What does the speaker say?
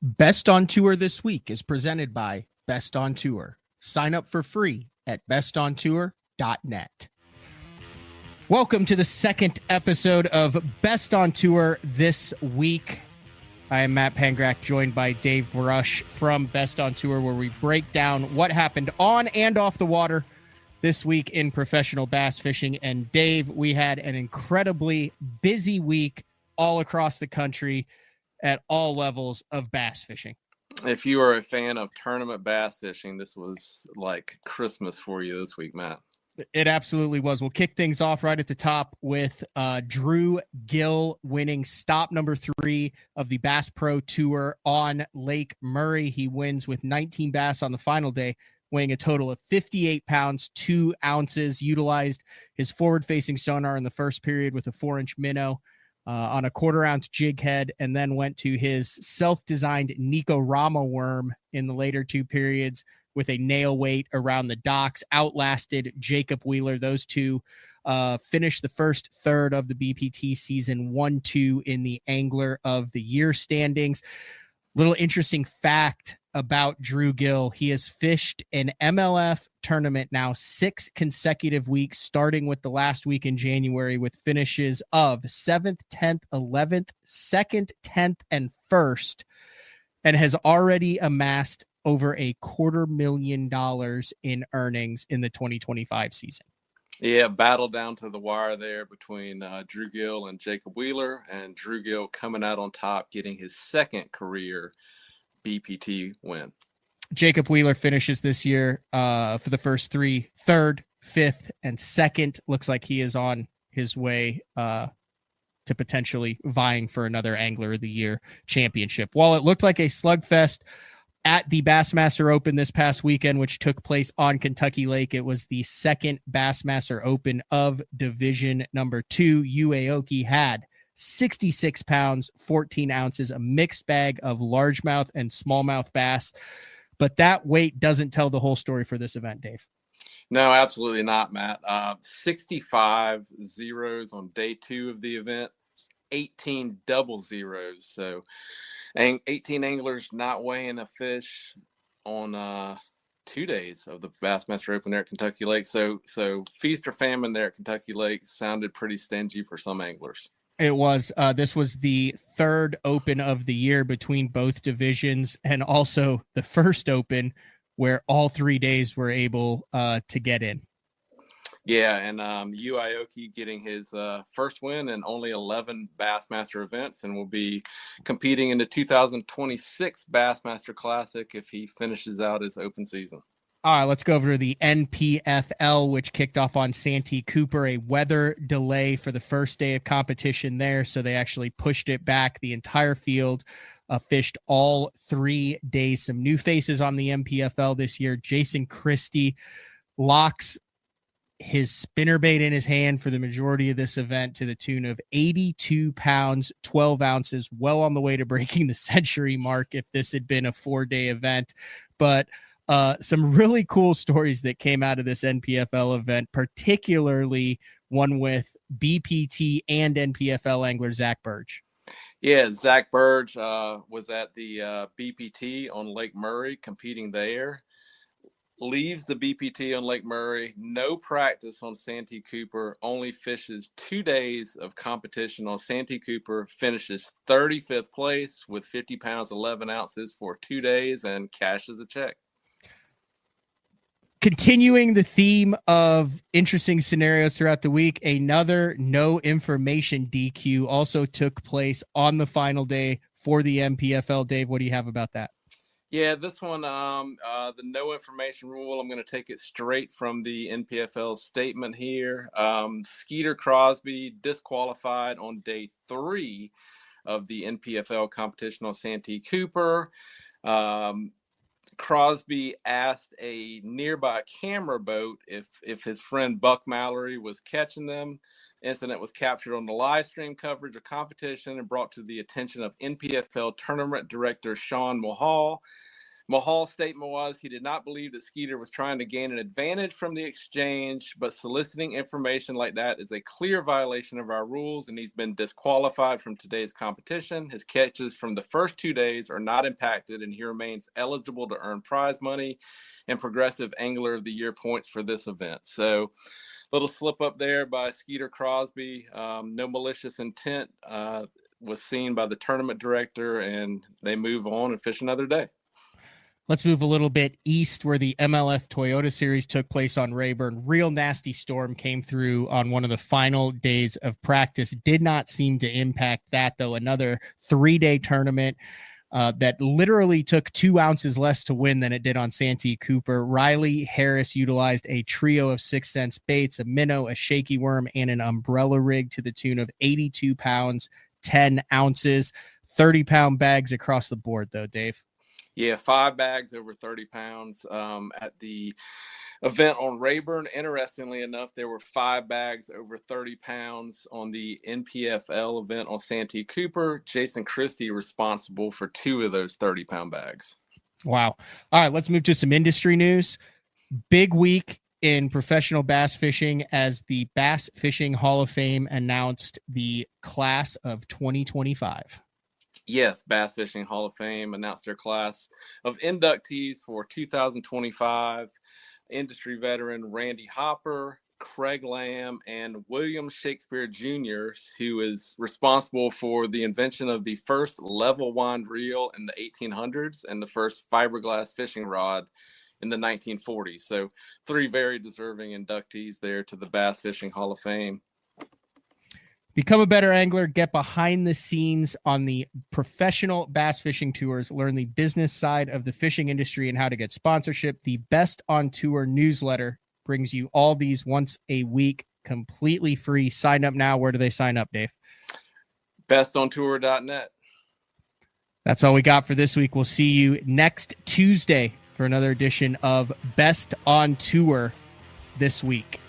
Best on Tour this week is presented by Best on Tour. Sign up for free at bestontour.net. Welcome to the second episode of Best on Tour this week. I am Matt Pangrac, joined by Dave Rush from Best on Tour, where we break down what happened on and off the water this week in professional bass fishing. And Dave, we had an incredibly busy week all across the country at all levels of bass fishing. If you are a fan of tournament bass fishing, this was like Christmas for you this week, Matt. It absolutely was. We'll kick things off right at the top with Drew Gill winning stop number 3 of the Bass Pro Tour on Lake Murray. He wins with 19 bass on the final day, weighing a total of 58 pounds, 2 ounces, utilized his forward-facing sonar in the first period with a 4-inch minnow on a 1/4-ounce jig head, and then went to his self-designed Nico Rama worm in the later 2 periods with a nail weight around the docks, outlasted Jacob Wheeler. Those two finished the first third of the BPT season 1-2 in the Angler of the Year standings. Little interesting fact about Drew Gill: he has fished an MLF tournament now 6 consecutive weeks, starting with the last week in January, with finishes of 7th, 10th, 11th, 2nd, 10th, and 1st, and has already amassed over $250,000 in earnings in the 2025 season. Yeah, battle down to the wire there between Drew Gill and Jacob Wheeler, and Drew Gill coming out on top, getting his 2nd career BPT win. Jacob Wheeler finishes this year for the first 3, 3rd, 5th, and 2nd. Looks like he is on his way to potentially vying for another Angler of the Year championship. While it looked like a slugfest at the Bassmaster Open this past weekend, which took place on Kentucky Lake, it was the 2nd Bassmaster Open of Division number 2. Yu Aoki had 66 pounds, 14 ounces, a mixed bag of largemouth and smallmouth bass. But that weight doesn't tell the whole story for this event, Dave. No, absolutely not, Matt. 65 zeros on day 2 of the event, 18 double zeros. So 18 anglers not weighing a fish on 2 days of the Bassmaster Open there at Kentucky Lake. So feast or famine there at Kentucky Lake sounded pretty stingy for some anglers. It was. This was the 3rd Open of the year between both divisions, and also the first Open where all 3 days were able to get in. Yeah, and Yu Aoki getting his first win in only 11 Bassmaster events, and will be competing in the 2026 Bassmaster Classic if he finishes out his open season. All right, let's go over to the NPFL, which kicked off on Santee Cooper. A weather delay for the first day of competition there, so they actually pushed it back. The entire field fished all 3 days. Some new faces on the NPFL this year. Jason Christie locks his spinnerbait in his hand for the majority of this event to the tune of 82 pounds, 12 ounces, well on the way to breaking the century mark if this had been a 4-day event. But some really cool stories that came out of this NPFL event, particularly one with BPT and NPFL angler Zach Burge. Yeah, Zach Burge was at the BPT on Lake Murray competing there. Leaves the BPT on Lake Murray, no practice on Santee Cooper, only fishes 2 days of competition on Santee Cooper, finishes 35th place with 50 pounds, 11 ounces for 2 days, and cashes a check. Continuing the theme of interesting scenarios throughout the week, another no information DQ also took place on the final day for the NPFL. Dave, what do you have about that? Yeah, this one, the no information rule, I'm going to take it straight from the NPFL statement here. Skeeter Crosby disqualified on day 3 of the NPFL competition on Santee Cooper. Crosby asked a nearby camera boat if his friend Buck Mallory was catching them. The incident was captured on the live stream coverage of competition and brought to the attention of NPFL tournament director Sean Mulhall. Mahal's statement was he did not believe that Skeeter was trying to gain an advantage from the exchange, but soliciting information like that is a clear violation of our rules, and he's been disqualified from today's competition. His catches from the first 2 days are not impacted, and he remains eligible to earn prize money and Progressive Angler of the Year points for this event. So, little slip up there by Skeeter Crosby. No malicious intent was seen by the tournament director, and they move on and fish another day. Let's move a little bit east where the MLF Toyota Series took place on Rayburn. Real nasty storm came through on one of the final days of practice. Did not seem to impact that, though. Another 3-day tournament that literally took 2 ounces less to win than it did on Santee Cooper. Riley Harris utilized a trio of 6 cents baits, a minnow, a shaky worm, and an umbrella rig to the tune of 82 pounds, 10 ounces, 30-pound bags across the board, though, Dave. Yeah, 5 bags over 30 pounds at the event on Rayburn. Interestingly enough, there were 5 bags over 30 pounds on the NPFL event on Santee Cooper. Jason Christie responsible for 2 of those 30-pound bags. Wow. All right, let's move to some industry news. Big week in professional bass fishing as the Bass Fishing Hall of Fame announced the class of 2025. Yes, Bass Fishing Hall of Fame announced their class of inductees for 2025. Industry veteran Randy Hopper, Craig Lamb, and William Shakespeare Jr., who is responsible for the invention of the first level wind reel in the 1800s and the first fiberglass fishing rod in the 1940s. So 3 very deserving inductees there to the Bass Fishing Hall of Fame. Become a better angler, get behind the scenes on the professional bass fishing tours, learn the business side of the fishing industry and how to get sponsorship. The Best on Tour newsletter brings you all these once a week, completely free. Sign up now. Where do they sign up, Dave? bestontour.net. That's all we got for this week. We'll see you next Tuesday for another edition of Best on Tour this week.